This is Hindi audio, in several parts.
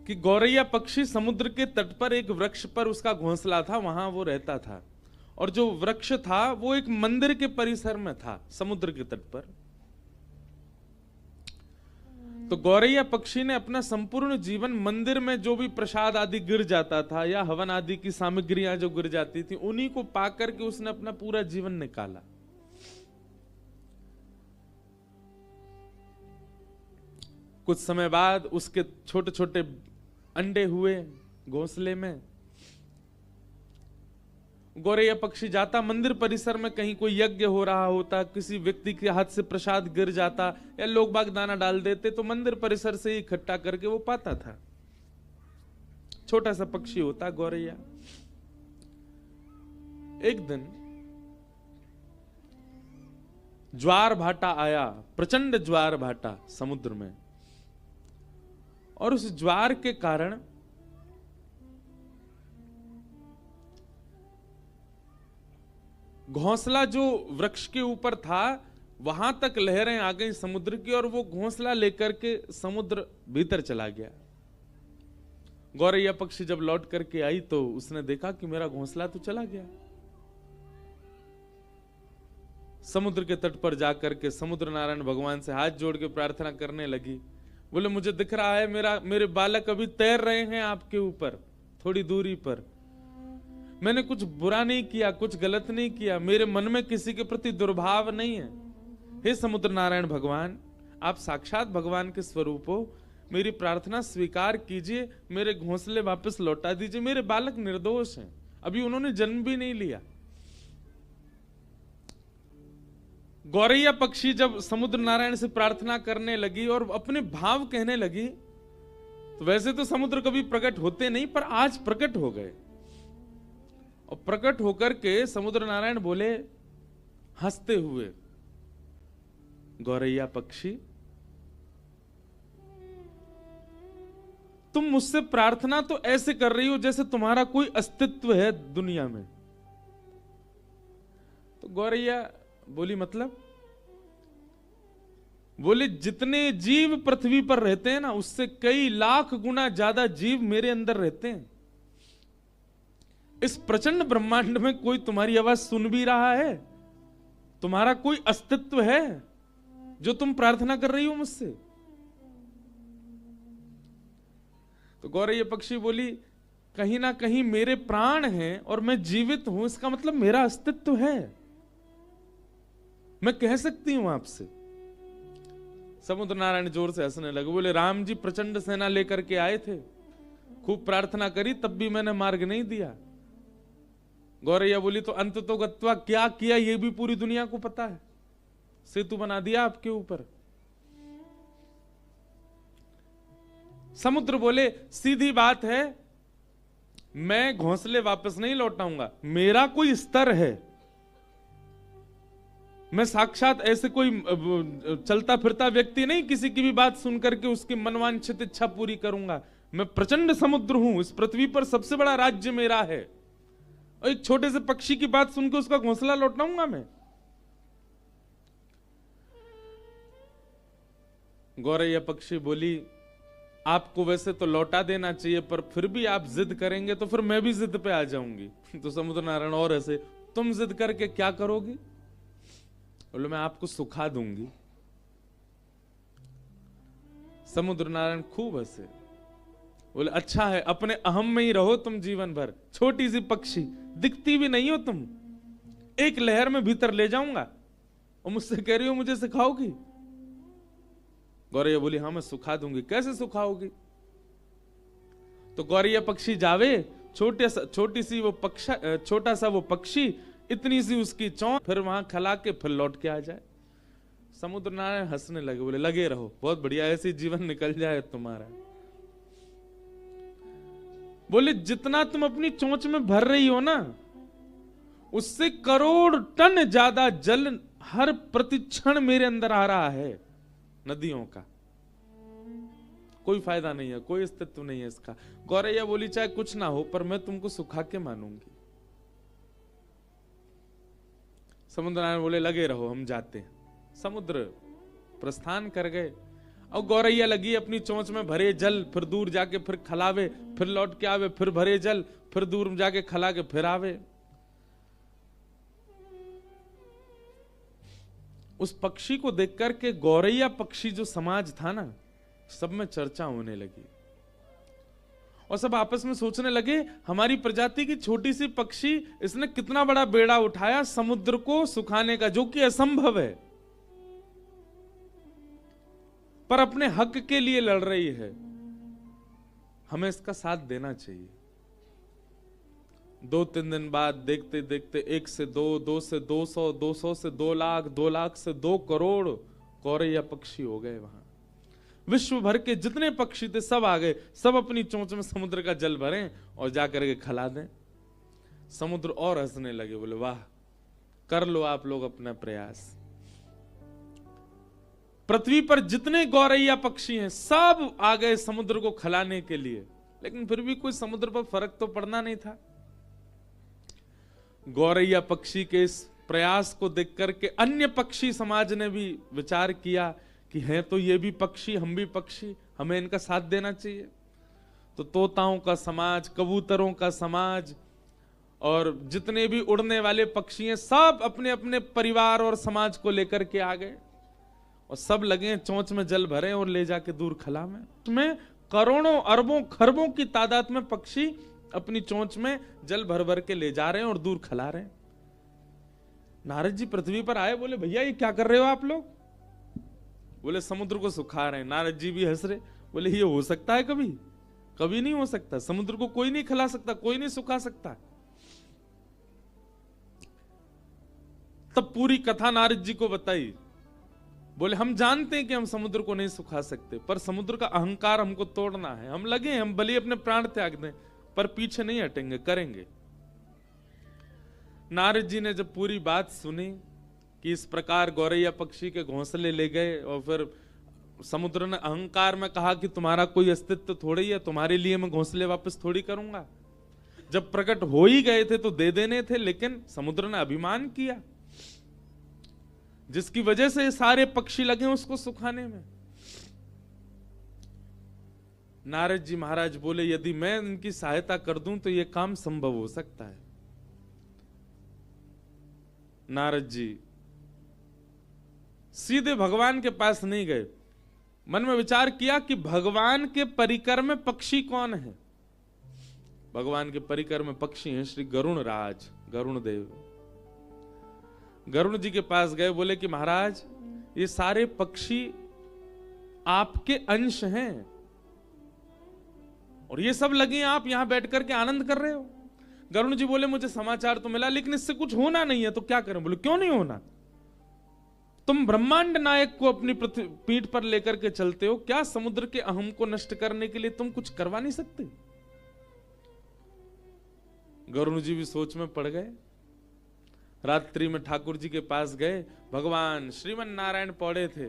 कि गौरैया पक्षी समुद्र के तट पर एक वृक्ष पर उसका घोंसला था, वहां वो रहता था। और जो वृक्ष था वो एक मंदिर के परिसर में था, समुद्र के तट पर। तो गौरैया पक्षी ने अपना संपूर्ण जीवन मंदिर में जो भी प्रसाद आदि गिर जाता था या हवन आदि की सामग्रियां जो गिर जाती थी, उन्हीं को पाकर के उसने अपना पूरा जीवन निकाला। कुछ समय बाद उसके छोटे छोटे अंडे हुए घोंसले में। गौरैया पक्षी जाता मंदिर परिसर में, कहीं कोई यज्ञ हो रहा होता, किसी व्यक्ति के हाथ से प्रसाद गिर जाता या लोग बाग दाना डाल देते, तो मंदिर परिसर से इकट्ठा करके वो पाता था। छोटा सा पक्षी होता गौरैया। एक दिन ज्वार भाटा आया, प्रचंड ज्वार भाटा समुद्र में, और उस ज्वार के कारण घोंसला जो वृक्ष के ऊपर था वहां तक लहरें आ गई समुद्र की, और वो घोंसला लेकर के समुद्र भीतर चला गया। गौरैया पक्षी जब लौट करके आई तो उसने देखा कि मेरा घोंसला तो चला गया। समुद्र के तट पर जाकर के समुद्र नारायण भगवान से हाथ जोड़ के प्रार्थना करने लगी। बोले, मुझे दिख रहा है मेरे बालक अभी तैर रहे हैं आपके ऊपर थोड़ी दूरी पर। मैंने कुछ बुरा नहीं किया, कुछ गलत नहीं किया, मेरे मन में किसी के प्रति दुर्भाव नहीं है। हे समुद्र नारायण भगवान, आप साक्षात भगवान के स्वरूप हो, मेरी प्रार्थना स्वीकार कीजिए, मेरे घोंसले वापस लौटा दीजिए। मेरे बालक निर्दोष हैं, अभी उन्होंने जन्म भी नहीं लिया। गौरैया पक्षी जब समुद्र नारायण से प्रार्थना करने लगी और अपने भाव कहने लगी, तो वैसे तो समुद्र कभी प्रकट होते नहीं, पर आज प्रकट हो गए। और प्रकट होकर के समुद्र नारायण बोले हंसते हुए, गौरैया पक्षी, तुम मुझसे प्रार्थना तो ऐसे कर रही हो जैसे तुम्हारा कोई अस्तित्व है दुनिया में। तो गौरैया बोली, मतलब? बोले, जितने जीव पृथ्वी पर रहते हैं ना, उससे कई लाख गुना ज्यादा जीव मेरे अंदर रहते हैं। इस प्रचंड ब्रह्मांड में कोई तुम्हारी आवाज सुन भी रहा है? तुम्हारा कोई अस्तित्व है जो तुम प्रार्थना कर रही हो मुझसे? तो गौरैया पक्षी बोली, कहीं ना कहीं मेरे प्राण हैं और मैं जीवित हूं, इसका मतलब मेरा अस्तित्व है, मैं कह सकती हूं आपसे। समुद्र नारायण जोर से हंसने लगे। बोले, राम जी प्रचंड सेना लेकर के आए थे, खूब प्रार्थना करी, तब भी मैंने मार्ग नहीं दिया। गौरैया बोली, तो अंत तो गत्वा क्या किया ये भी पूरी दुनिया को पता है, सेतु बना दिया आपके ऊपर। समुद्र बोले, सीधी बात है, मैं घोंसले वापस नहीं लौटाऊंगा, मेरा कोई स्तर है, मैं साक्षात ऐसे कोई चलता फिरता व्यक्ति नहीं, किसी की भी बात सुनकर के उसकी मनवांछित इच्छा पूरी करूंगा। मैं प्रचंड समुद्र हूं, इस पृथ्वी पर सबसे बड़ा राज्य मेरा है, और एक छोटे से पक्षी की बात सुनकर उसका घोंसला लौटाऊंगा मैं? गौरैया पक्षी बोली, आपको वैसे तो लौटा देना चाहिए, पर फिर भी आप जिद करेंगे तो फिर मैं भी जिद पे आ जाऊंगी। तो समुद्र नारायण और ऐसे, तुम जिद करके क्या करोगी? बोले, मैं आपको सुखा दूंगी। समुद्र नारायण खूब हंसे। बोले, अच्छा है, अपने अहम में ही रहो तुम जीवन भर, छोटी सी पक्षी, दिखती भी नहीं हो तुम, एक लहर में भीतर ले जाऊंगा और मुझसे कह रही हो मुझे सिखाओगी? गौरैया बोली, हाँ मैं सुखा दूंगी। कैसे सुखाओगी? तो गौरैया पक्षी जावे, छोटी सी वो छोटा सा वो पक्षी, इतनी सी उसकी चोंच, फिर वहां खला के फिर लौट के आ जाए। समुद्र नारायण हंसने लगे। बोले, लगे रहो, बहुत बढ़िया, ऐसे जीवन निकल जाए तुम्हारा। बोले, जितना तुम अपनी चोंच में भर रही हो ना, उससे करोड़ टन ज्यादा जल हर प्रतिक्षण मेरे अंदर आ रहा है, नदियों का। कोई फायदा नहीं है, कोई अस्तित्व नहीं है इसका। गौरैया बोली, चाहे कुछ ना हो, पर मैं तुमको सुखा के मानूंगी। समुद्र नारायण बोले, लगे रहो, हम जाते हैं। समुद्र प्रस्थान कर गए। और गौरैया लगी अपनी चोंच में भरे जल, फिर दूर जाके फिर खलावे, फिर लौट के आवे, फिर भरे जल, फिर दूर जाके खला के फिर आवे। उस पक्षी को देख करके गौरैया पक्षी जो समाज था ना, सब में चर्चा होने लगी और सब आपस में सोचने लगे, हमारी प्रजाति की छोटी सी पक्षी, इसने कितना बड़ा बेड़ा उठाया समुद्र को सुखाने का, जो कि असंभव है, पर अपने हक के लिए लड़ रही है, हमें इसका साथ देना चाहिए। 2-3 दिन बाद देखते देखते 1 से 2, 2 से 200, 200 से 2 लाख, 2 लाख से 2 करोड़ गौरैया पक्षी हो गए। वहां विश्व भर के जितने पक्षी थे सब आ गए, सब अपनी चोंच में समुद्र का जल भरें और जाकर के खिला दें। समुद्र और हंसने लगे, बोले वाह, कर लो आप लोग अपना प्रयास। पृथ्वी पर जितने गौरैया पक्षी हैं सब आ गए समुद्र को खिलाने के लिए, लेकिन फिर भी कोई समुद्र पर फर्क तो पड़ना नहीं था। गौरैया पक्षी के इस प्रयास को देख करके अन्य पक्षी समाज ने भी विचार किया कि हैं तो ये भी पक्षी, हम भी पक्षी, हमें इनका साथ देना चाहिए। तो तोताओं का समाज, कबूतरों का समाज और जितने भी उड़ने वाले पक्षी हैं सब अपने अपने परिवार और समाज को लेकर के आ गए और सब लगे चोंच में जल भरे और ले जाके दूर खला में। उसमें करोड़ों अरबों खरबों की तादाद में पक्षी अपनी चोंच में जल भर भर के ले जा रहे हैं और दूर खिला रहे हैं। नारद जी पृथ्वी पर आए, बोले भैया ये क्या कर रहे हो आप लोग? बोले समुद्र को सुखा रहे हैं। नारद जी भी हंस रहे, बोले ये हो सकता है कभी? कभी नहीं हो सकता। समुद्र को कोई नहीं खिला सकता, कोई नहीं सुखा सकता। तब पूरी कथा नारद जी को बताई। बोले हम जानते हैं कि हम समुद्र को नहीं सुखा सकते, पर समुद्र का अहंकार हमको तोड़ना है। हम लगे, हम भले अपने प्राण त्याग दें, पर पीछे नहीं हटेंगे, करेंगे। नारद जी ने जब पूरी बात सुनी कि इस प्रकार गौरैया पक्षी के घोंसले ले गए और फिर समुद्र ने अहंकार में कहा कि तुम्हारा कोई अस्तित्व थोड़ी है, तुम्हारे लिए मैं घोंसले वापस थोड़ी करूंगा। जब प्रकट हो ही गए थे तो दे देने थे, लेकिन समुद्र ने अभिमान किया, जिसकी वजह से सारे पक्षी लगे उसको सुखाने में। नारद जी महाराज बोले यदि मैं इनकी सहायता कर दूं तो यह काम संभव हो सकता है। नारद जी सीधे भगवान के पास नहीं गए, मन में विचार किया कि भगवान के परिकर में पक्षी कौन है। भगवान के परिकर में पक्षी हैं श्री गरुण राज, गरुण देव। गरुण जी के पास गए, बोले कि महाराज ये सारे पक्षी आपके अंश हैं और ये सब लगे आप यहां बैठ करके आनंद कर रहे हो। गरुण जी बोले मुझे समाचार तो मिला, लेकिन इससे कुछ होना नहीं है, तो क्या करें? बोले क्यों नहीं होना? तुम ब्रह्मांड नायक को अपनी पीठ पर लेकर के चलते हो, क्या समुद्र के अहम को नष्ट करने के लिए तुम कुछ करवा नहीं सकते? गरुण जी भी सोच में पड़ गए। रात्रि में ठाकुर जी के पास गए, भगवान श्रीमन नारायण पौड़े थे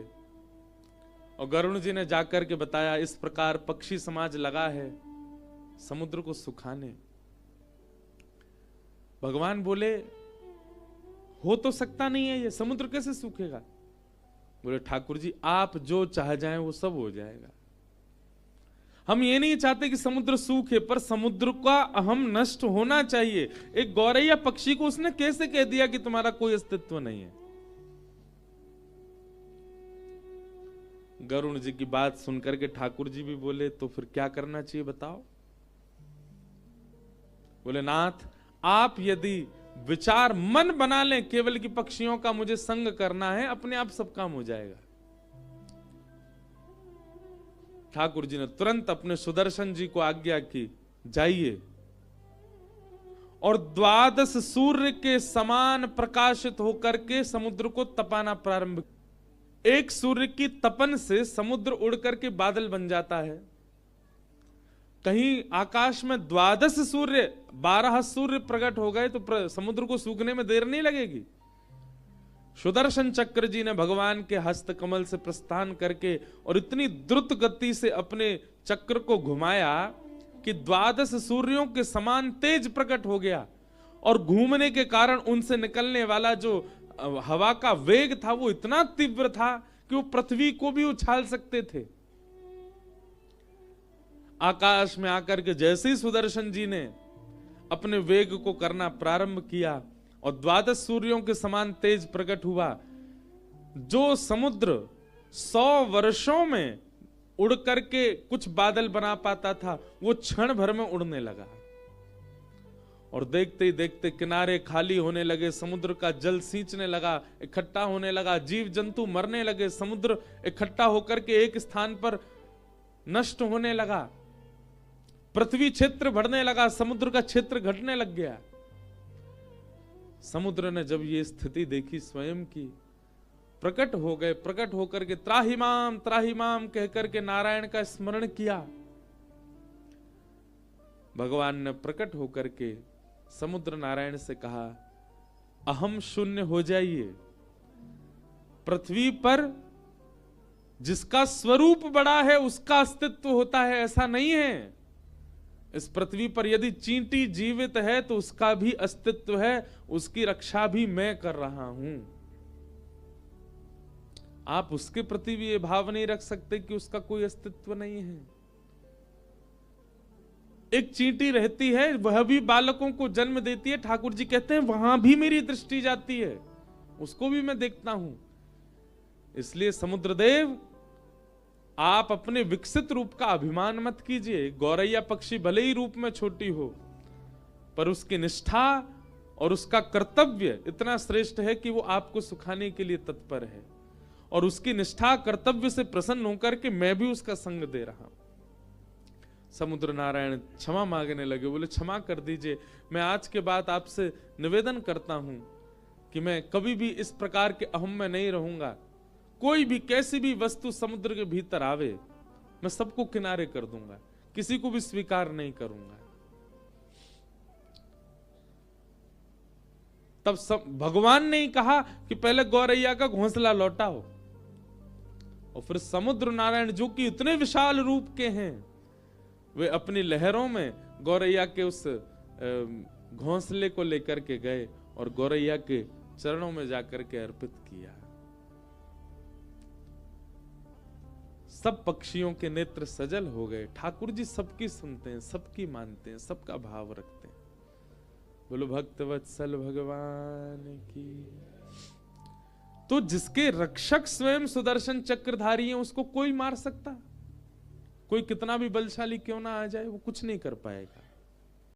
और गरुण जी ने जाकर के बताया इस प्रकार पक्षी समाज लगा है समुद्र को सुखाने। भगवान बोले हो तो सकता नहीं है, ये समुद्र कैसे सूखेगा? बोले ठाकुर जी आप जो चाह जाएं वो सब हो जाएगा। हम ये नहीं चाहते कि समुद्र सूखे, पर समुद्र का अहम नष्ट होना चाहिए। एक गौरैया पक्षी को उसने कैसे कह दिया कि तुम्हारा कोई अस्तित्व नहीं है? गरुण जी की बात सुनकर के ठाकुर जी भी बोले तो फिर क्या करना चाहिए बताओ? बोले नाथ आप यदि विचार मन बना लें केवल कि पक्षियों का मुझे संग करना है, अपने आप सब काम हो जाएगा। ठाकुर जी ने तुरंत अपने सुदर्शन जी को आज्ञा की जाइए और 12 सूर्य के समान प्रकाशित होकर के समुद्र को तपाना प्रारंभ। एक सूर्य की तपन से समुद्र उड़ करके बादल बन जाता है। कहीं आकाश में 12 सूर्य 12 सूर्य प्रकट हो गए तो समुद्र को सूखने में देर नहीं लगेगी। सुदर्शन चक्र जी ने भगवान के हस्त कमल से प्रस्थान करके और इतनी द्रुत गति से अपने चक्र को घुमाया कि 12 सूर्यों के समान तेज प्रकट हो गया और घूमने के कारण उनसे निकलने वाला जो हवा का वेग था वो इतना तीव्र था कि वो पृथ्वी को भी उछाल सकते थे। आकाश में आकर के जैसे ही सुदर्शन जी ने अपने वेग को करना प्रारंभ किया और 12 सूर्यों के समान तेज प्रकट हुआ, जो समुद्र 100 वर्षों में उड़ करके कुछ बादल बना पाता था, वो क्षण भर में उड़ने लगा। और देखते ही देखते किनारे खाली होने लगे, समुद्र का जल सींचने लगा, इकट्ठा होने लगा, जीव जंतु मरने लगे, समुद्र इकट्ठा होकर के एक स्थान पर नष्ट होने लगा, पृथ्वी क्षेत्र बढ़ने लगा, समुद्र का क्षेत्र घटने लग गया। समुद्र ने जब ये स्थिति देखी स्वयं की, प्रकट हो गए, प्रकट होकर के त्राहिमाम कहकर के नारायण का स्मरण किया। भगवान ने प्रकट होकर के समुद्र नारायण से कहा, अहम शून्य हो जाइए। पृथ्वी पर जिसका स्वरूप बड़ा है उसका अस्तित्व होता है, ऐसा नहीं है। इस पृथ्वी पर यदि चींटी जीवित है तो उसका भी अस्तित्व है, उसकी रक्षा भी मैं कर रहा हूं। आप उसके प्रति भी ये भाव नहीं रख सकते कि उसका कोई अस्तित्व नहीं है। एक चींटी रहती है, वह भी बालकों को जन्म देती है, ठाकुर जी कहते हैं वहां भी मेरी दृष्टि जाती है, उसको भी मैं देखता हूं। इसलिए समुद्रदेव, आप अपने विकसित रूप का अभिमान मत कीजिए। गौरैया पक्षी भले ही रूप में छोटी हो, पर उसकी निष्ठा और उसका कर्तव्य इतना श्रेष्ठ है कि वो आपको सुखाने के लिए तत्पर है, और उसकी निष्ठा कर्तव्य से प्रसन्न होकर के मैं भी उसका संग दे रहा हूं। समुद्र नारायण क्षमा मांगने लगे, बोले क्षमा कर दीजिए, मैं आज के बाद आपसे निवेदन करता हूं कि मैं कभी भी इस प्रकार के अहम में नहीं रहूंगा। कोई भी कैसी भी वस्तु समुद्र के भीतर आवे, मैं सबको किनारे कर दूंगा, किसी को भी स्वीकार नहीं करूंगा। तब भगवान ने ही कहा कि पहले गौरैया का घोंसला लौटाओ, और फिर समुद्र नारायण जो कि इतने विशाल रूप के हैं, वे अपनी लहरों में गौरैया के उस घोंसले को लेकर के गए और गौरैया के चरणों में जाकर के अर्पित किया। सब पक्षियों के नेत्र सजल हो गए। ठाकुर जी सबकी सुनते हैं, सबकी मानते हैं, सबका भाव रखते हैं। बोलो भक्तवत्सल भगवान की। तो जिसके रक्षक स्वयं सुदर्शन चक्रधारी हैं, उसको कोई मार सकता? कोई कितना भी बलशाली क्यों ना आ जाए, वो कुछ नहीं कर पाएगा।